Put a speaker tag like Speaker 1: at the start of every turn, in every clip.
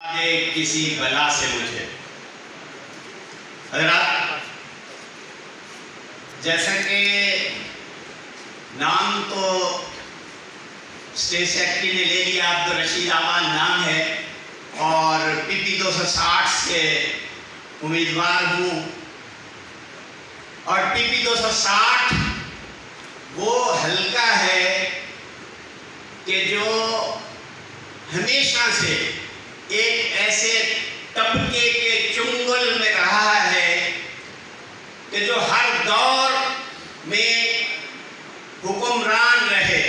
Speaker 1: کسی بلا سے مجھے حضرات، جیسا کہ نام تو اسٹیٹ سیکرٹری نے لے لیا، عبدالرشید امان نام ہے اور پی پی 260 سے امیدوار ہوں. اور پی پی 260 وہ حلقہ ہے کہ جو ہمیشہ سے ایک ایسے طبقے کے چنگل میں رہا ہے کہ جو ہر دور میں حکمران رہے،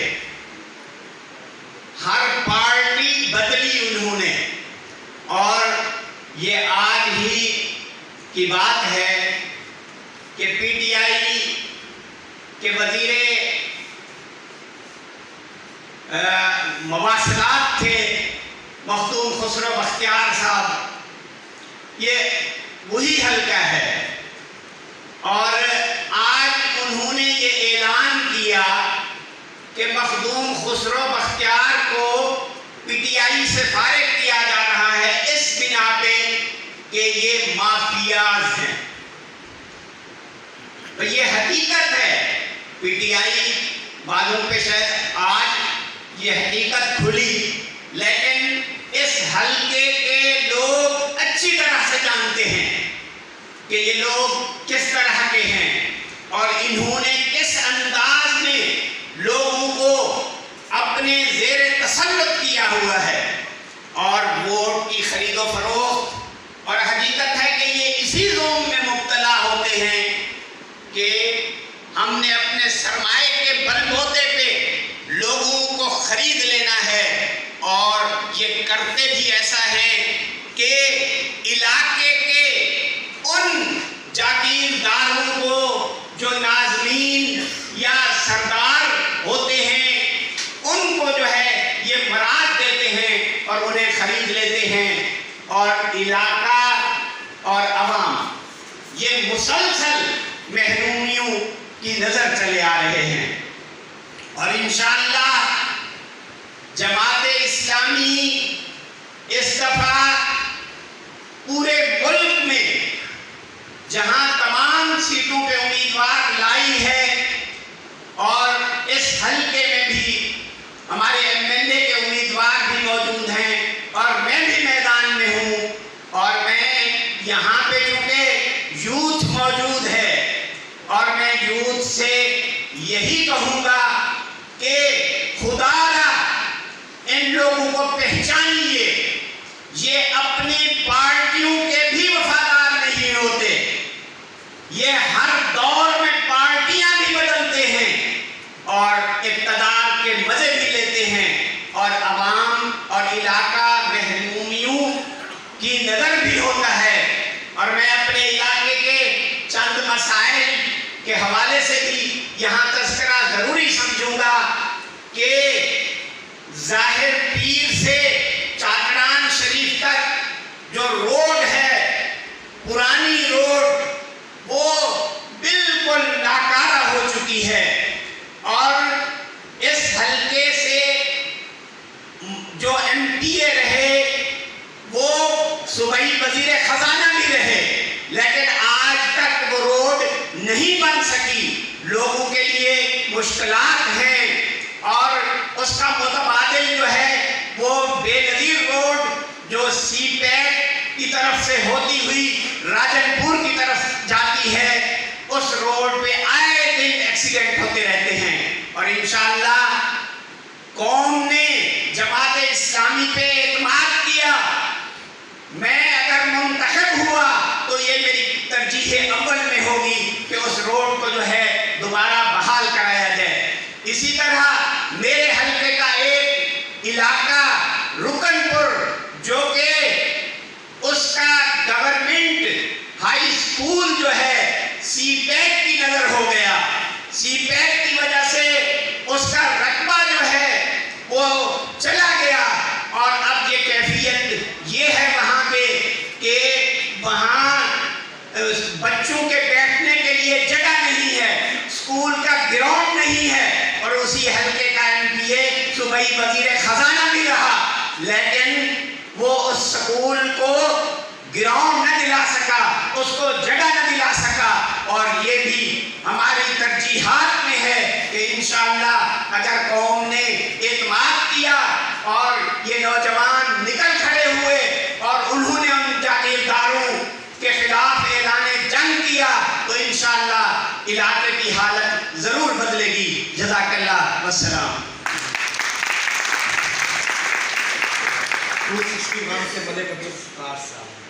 Speaker 1: ہر پارٹی بدلی انہوں نے. اور یہ آج ہی کی بات ہے کہ پی ٹی آئی کے وزیر مواصلات تھے مخدوم خسرو بختیار صاحب، یہ وہی حلقہ ہے. اور آج انہوں نے یہ اعلان کیا کہ مخدوم خسرو بختیار کو پی ٹی آئی سے فارغ کیا جا رہا ہے اس بنا پہ کہ یہ مافیاز ہیں. یہ حقیقت ہے. پی ٹی آئی والوں پہ شاید آج یہ حقیقت کھلی، لیکن اس حلقے کے لوگ اچھی طرح سے جانتے ہیں کہ یہ لوگ کس طرح کے ہیں اور انہوں نے کس انداز میں لوگوں کو اپنے زیر تسلط کیا ہوا ہے اور ووٹ کی خرید و فروخت. اور حقیقت ہے کہ یہ اسی زوم میں مبتلا ہوتے ہیں کہ ہم نے اپنے سرمایے کے بل بوتے پہ لوگوں کو خرید لینا ہے. اور یہ کرتے بھی ایسا ہے کہ علاقے کے ان جاگیرداروں کو جو ناظرین یا سردار ہوتے ہیں ان کو جو ہے یہ مراد دیتے ہیں اور انہیں خرید لیتے ہیں. اور علاقہ اور عوام یہ مسلسل محرومیوں کی نظر چلے آ رہے ہیں. اور انشاءاللہ جماعت اسلامی اس دفعہ پورے ملک میں جہاں تمام سیٹوں پہ امیدوار لائی ہے اور اس حلقے میں بھی ہمارے ایم ایل اے کے امیدوار بھی موجود ہیں اور میں بھی میدان میں ہوں. اور میں یہاں پہ چونکہ یوتھ موجود ہے اور میں یوتھ سے یہی کہوں گا کہ خدا را ان لوگوں کو پہچانیے. یہ اپنی پارٹیوں کے بھی وفادار نہیں ہوتے. یہ ہر دور میں پارٹیاں بھی بدلتے ہیں اور اقتدار کے مزے بھی لیتے ہیں اور عوام اور علاقہ محرومیوں کی نظر بھی ہوتا ہے. اور میں اپنے علاقے کے چند مسائل کے حوالے سے بھی یہاں تذکرہ ضروری سمجھوں گا کہ ظاہر پیر سے چاکران شریف تک جو روڈ ہے، پرانی روڈ، وہ بالکل ناکارہ ہو چکی ہے. اور اس حلقے سے جو ایم پی اے رہے وہ صوبائی وزیر خزانہ بھی رہے، لیکن آج تک وہ روڈ نہیں بن سکی. لوگوں کے لیے مشکلات ہیں اور اس کا متبادل جو ہے وہ بے نظیر روڈ جو سی پیک کی طرف سے ہوتی ہوئی راجن پور کی طرف جاتی ہے، اس روڈ پہ آئے دن ایکسیڈنٹ ہوتے رہتے ہیں. اور انشاءاللہ قوم نے جماعت اسلامی پہ اعتماد کیا. میں اگر منتخب ہوا تو یہ میری ترجیح اول میں ہوگی کہ اس روڈ کو جو ہے دوبارہ بحال کرایا جائے. اسی طرح میرے حلقے کا ایک علاقہ رکن پور جو کہ اس کا گورنمنٹ ہائی اسکول جو ہے سی پیک کی نظر ہو گیا. سی پیک کی وجہ سے اس کا رقبہ جو ہے وہ چلا گیا اور اب یہ کیفیت یہ ہے وہاں پہ کہ وہاں بچوں کے بیٹھنے کے لیے جگہ نہیں ہے، اسکول کا گراؤنڈ نہیں ہے. اور اسی حلقے کا ایم پی اے صوبائی وزیر خزانہ بھی رہا، لیکن وہ اس سکول اسکول کو گراؤنڈ نہ دلا سکا، اس کو جگہ نہ دلا سکا، اور یہ بھی ہماری ترجیحات میں ہے کہ انشاءاللہ اگر قوم نے اعتماد کیا اور یہ نوجوان نکل کھڑے ہوئے اور انہوں نے ان جاگیرداروں کے خلاف اعلان جنگ کیا تو انشاءاللہ علاقے کی حالت ضرور بدلے گی. جزاک اللہ والسلام.
Speaker 2: 261 سے ملک عبدالستار صاحب.